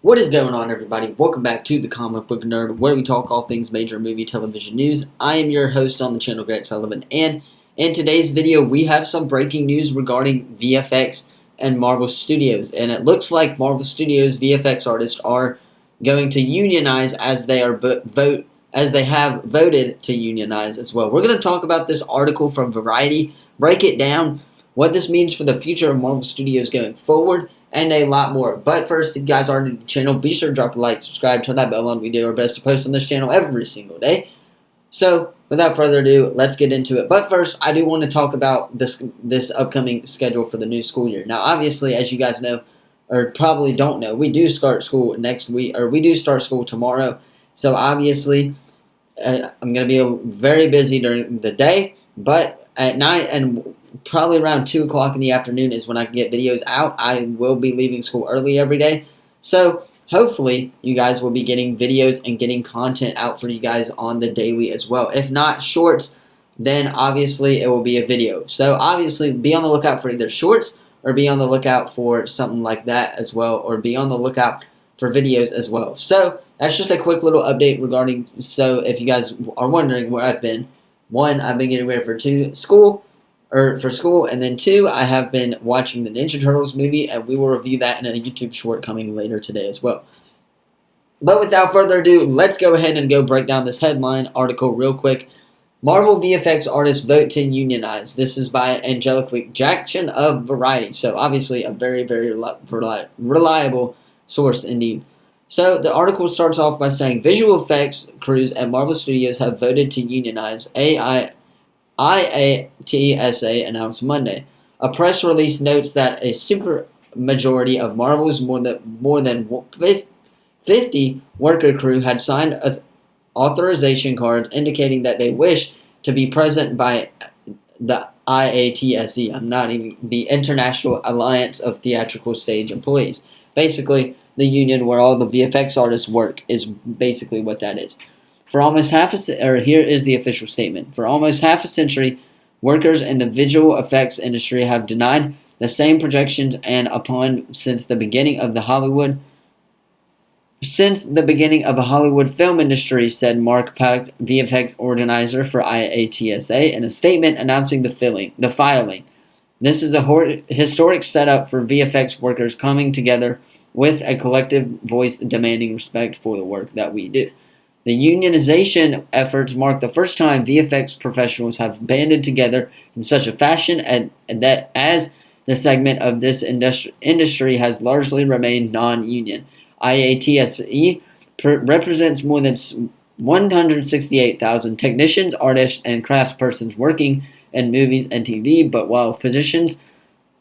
What is going on, everybody? Welcome back to the Comic Book Nerd, where we talk all things major movie, television news. I am your host on the channel, Greg Sullivan, and in today's video, we have some breaking news regarding VFX and Marvel Studios. And it looks like Marvel Studios VFX artists are going to unionize as they have voted to unionize as well. We're going to talk about this article from Variety, break it down, what this means for the future of Marvel Studios going forward, and a lot more. But first, if you guys are new to the channel, be sure to drop a like, subscribe, turn that bell on. We do our best to post on this channel every single day. So, without further ado, let's get into it. But first, I do want to talk about this upcoming schedule for the new school year. Now, obviously, as you guys know, or probably don't know, we do start school next week, or we do start school tomorrow. So, obviously, I'm going to be very busy during the day, but at night and probably around 2 o'clock in the afternoon is when I can get videos out. I will be leaving school early every day. So hopefully you guys will be getting videos and getting content out for you guys on the daily as well. If not shorts, then obviously it will be a video. So obviously be on the lookout for either shorts or be on the lookout for something like that as well, or be on the lookout for videos as well. So that's just a quick little update regarding, so if you guys are wondering where I've been, one, I've been getting ready for school, and then two, I have been watching the Ninja Turtles movie, and we will review that in a YouTube short coming later today as well. But without further ado, let's go ahead and go break down this headline article real quick. Marvel VFX artists vote to unionize. This is by Angelique Jackson of Variety. So obviously a very, very reliable source indeed. So the article starts off by saying visual effects crews at Marvel Studios have voted to unionize. IATSA announced Monday. A press release notes that a super majority of Marvel's more than 50 worker crew had signed authorization cards indicating that they wish to be present by the IATSE. The International Alliance of Theatrical Stage Employees. Basically, the union where all the VFX artists work is basically what that is. For almost here is the official statement. For almost half a century, workers in the visual effects industry have denied the same projections and since the beginning of a Hollywood film industry, said Mark Puck, VFX organizer for IATSA, in a statement announcing the filing. This is a historic setup for VFX workers coming together with a collective voice demanding respect for the work that we do. The unionization efforts mark the first time VFX professionals have banded together in such a fashion, and that as the segment of this industry has largely remained non-union. IATSE represents more than 168,000 technicians, artists, and craftspersons working in movies and TV, but while positions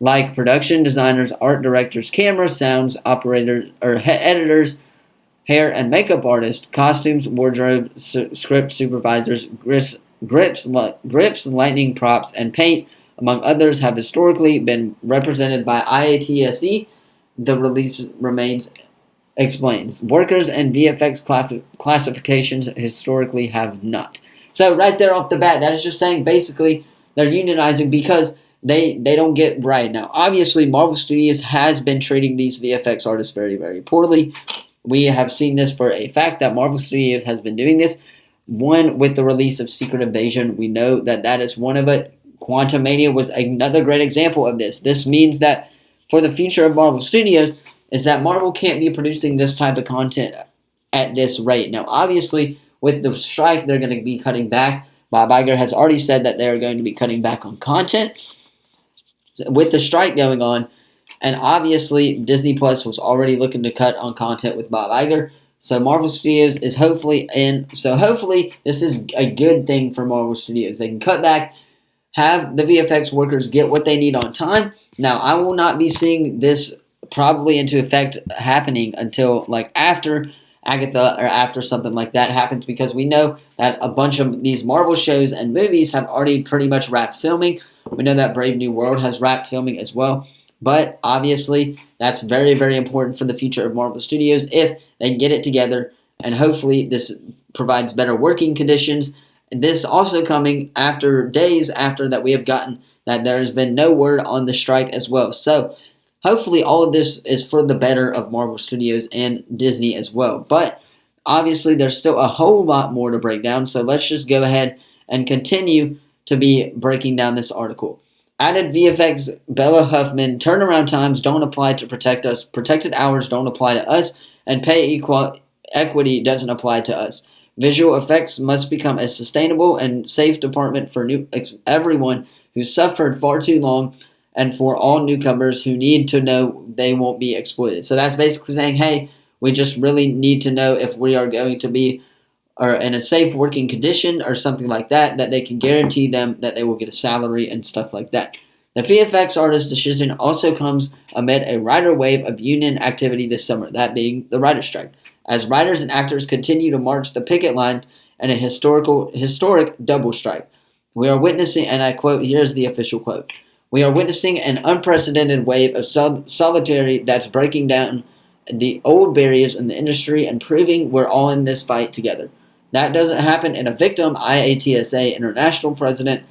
like production designers, art directors, camera, sounds, operators, or editors, hair and makeup artists, costumes, wardrobe, script supervisors, grips, lighting, props, and paint, among others, have historically been represented by IATSE, the release explains. Workers and VFX classifications historically have not. So right there off the bat, that is just saying basically they're unionizing because they don't get right. Now, obviously, Marvel Studios has been treating these VFX artists very, very poorly. We have seen this for a fact that Marvel Studios has been doing this. One, with the release of Secret Invasion, we know that is one of it. Quantumania was another great example of this. This means that for the future of Marvel Studios is that Marvel can't be producing this type of content at this rate. Now, obviously, with the strike, they're going to be cutting back. Bob Iger has already said that they're going to be cutting back on content with the strike going on. And obviously, Disney Plus was already looking to cut on content with Bob Iger. So Marvel Studios is hopefully in. So hopefully, this is a good thing for Marvel Studios. They can cut back, have the VFX workers get what they need on time. Now, I will not be seeing this probably into effect happening until like after Agatha or after something like that happens, because we know that a bunch of these Marvel shows and movies have already pretty much wrapped filming. We know that Brave New World has wrapped filming as well. But obviously, that's very, very important for the future of Marvel Studios if they can get it together. And hopefully, this provides better working conditions. This also coming after days after that we have gotten that there has been no word on the strike as well. So hopefully all of this is for the better of Marvel Studios and Disney as well. But obviously there's still a whole lot more to break down, so let's just go ahead and continue to be breaking down this article. Added VFX Bella Huffman, turnaround times don't apply to protect us, protected hours don't apply to us, and pay equity doesn't apply to us. Visual effects must become a sustainable and safe department for everyone who suffered far too long, and for all newcomers who need to know they won't be exploited. So that's basically saying, hey, we just really need to know if we are going to be or in a safe working condition or something like that, that they can guarantee them that they will get a salary and stuff like that. The VFX artist's decision also comes amid a writer wave of union activity this summer, that being the writer's strike, as writers and actors continue to march the picket line in a historic double strike. We are witnessing, and I quote, here's the official quote, "We are witnessing an unprecedented wave of solidarity that's breaking down the old barriers in the industry and proving we're all in this fight together. That doesn't happen in a victim," IATSA International President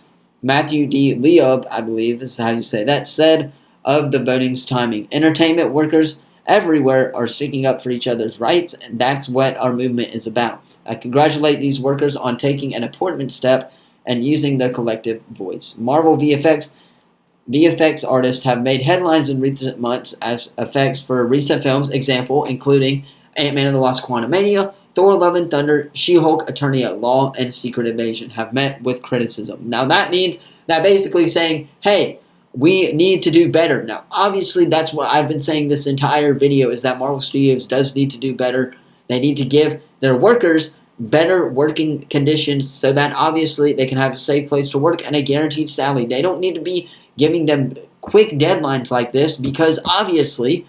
Matthew D. Leob, I believe is how you say that, said of the voting's timing. "Entertainment workers everywhere are sticking up for each other's rights, and that's what our movement is about. I congratulate these workers on taking an important step and using their collective voice." Marvel VFX artists have made headlines in recent months as effects for recent films, example including Ant-Man and the Wasp: Quantumania, Thor: Love and Thunder, She-Hulk: Attorney at Law, and Secret Invasion have met with criticism. Now that means that basically saying, hey, we need to do better. Now obviously that's what I've been saying this entire video, is that Marvel Studios does need to do better. They need to give their workers better working conditions so that obviously they can have a safe place to work and a guaranteed salary. They don't need to be giving them quick deadlines like this, because obviously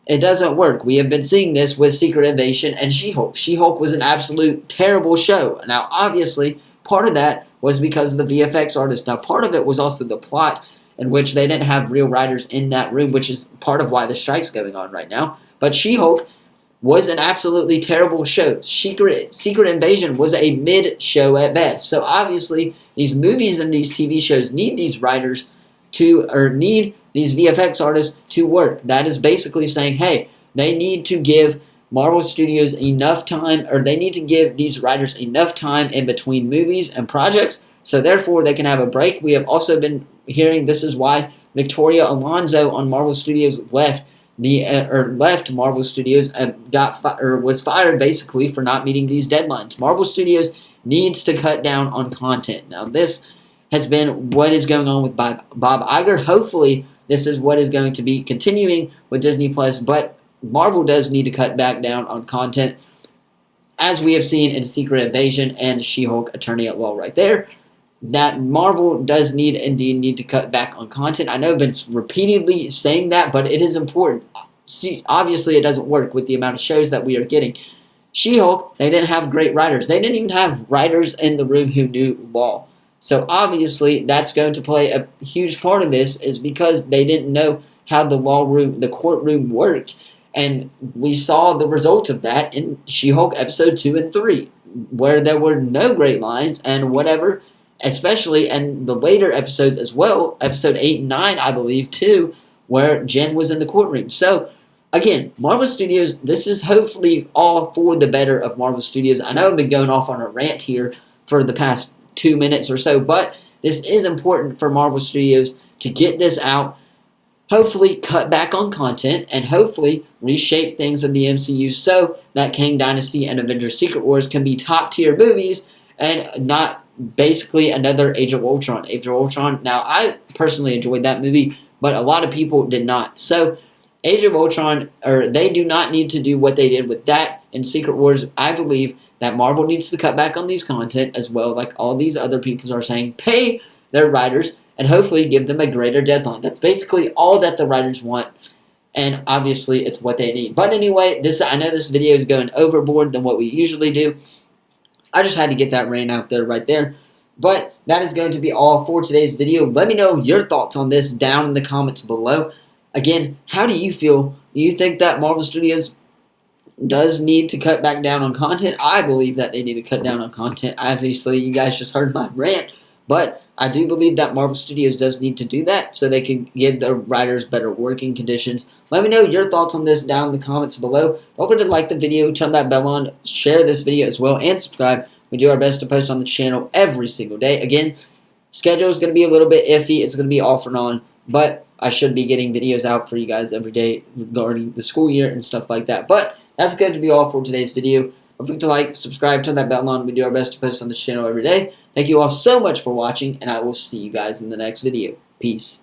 it doesn't work. We have been seeing this with Secret Invasion and She-Hulk. She-Hulk was an absolute terrible show. Now, obviously, part of that was because of the VFX artist. Now, part of it was also the plot, in which they didn't have real writers in that room, which is part of why the strike's going on right now. But She-Hulk was an absolutely terrible show. Secret Invasion was a mid-show at best. So, obviously, these movies and these TV shows need these writers need these VFX artists to work. That is basically saying, hey, they need to give Marvel Studios enough time, or they need to give these writers enough time in between movies and projects, so therefore they can have a break. We have also been hearing this is why Victoria Alonso on Marvel Studios left Marvel Studios and was fired basically for not meeting these deadlines. Marvel Studios needs to cut down on content. Now this has been what is going on with Bob Iger. Hopefully, this is what is going to be continuing with Disney+, but Marvel does need to cut back down on content, as we have seen in Secret Invasion and She-Hulk: Attorney at Law right there, that Marvel does indeed need to cut back on content. I know I've been repeatedly saying that, but it is important. See, obviously, it doesn't work with the amount of shows that we are getting. She-Hulk, they didn't have great writers. They didn't even have writers in the room who knew law. So obviously that's going to play a huge part of this, is because they didn't know how the courtroom worked. And we saw the result of that in She-Hulk episode 2 and 3, where there were no great lines and whatever, especially in the later episodes as well, episode 8 and 9, I believe, too, where Jen was in the courtroom. So again, Marvel Studios, this is hopefully all for the better of Marvel Studios. I know I've been going off on a rant here for the past 2 minutes or so, but this is important for Marvel Studios to get this out, hopefully cut back on content, and hopefully reshape things in the MCU so that Kang Dynasty and Avengers Secret Wars can be top tier movies and not basically another Age of Ultron. Age of Ultron, now I personally enjoyed that movie, but a lot of people did not. So Age of Ultron, they do not need to do what they did with that in Secret Wars. I believe that Marvel needs to cut back on these content as well, like all these other people are saying, pay their writers and hopefully give them a greater deadline. That's basically all that the writers want, and obviously it's what they need. But anyway, I know this video is going overboard than what we usually do. I just had to get that rant out there right there. But that is going to be all for today's video. Let me know your thoughts on this down in the comments below. Again, how do you feel? Do you think that Marvel Studios does need to cut back down on content? I believe that they need to cut down on content. Obviously, you guys just heard my rant. But I do believe that Marvel Studios does need to do that so they can give the writers better working conditions. Let me know your thoughts on this down in the comments below. Don't forget to like the video, turn that bell on, share this video as well, and subscribe. We do our best to post on the channel every single day. Again, schedule is going to be a little bit iffy. It's going to be off and on, but I should be getting videos out for you guys every day regarding the school year and stuff like that. But that's going to be all for today's video. Don't forget to like, subscribe, turn that bell on. We do our best to post on this channel every day. Thank you all so much for watching, and I will see you guys in the next video. Peace.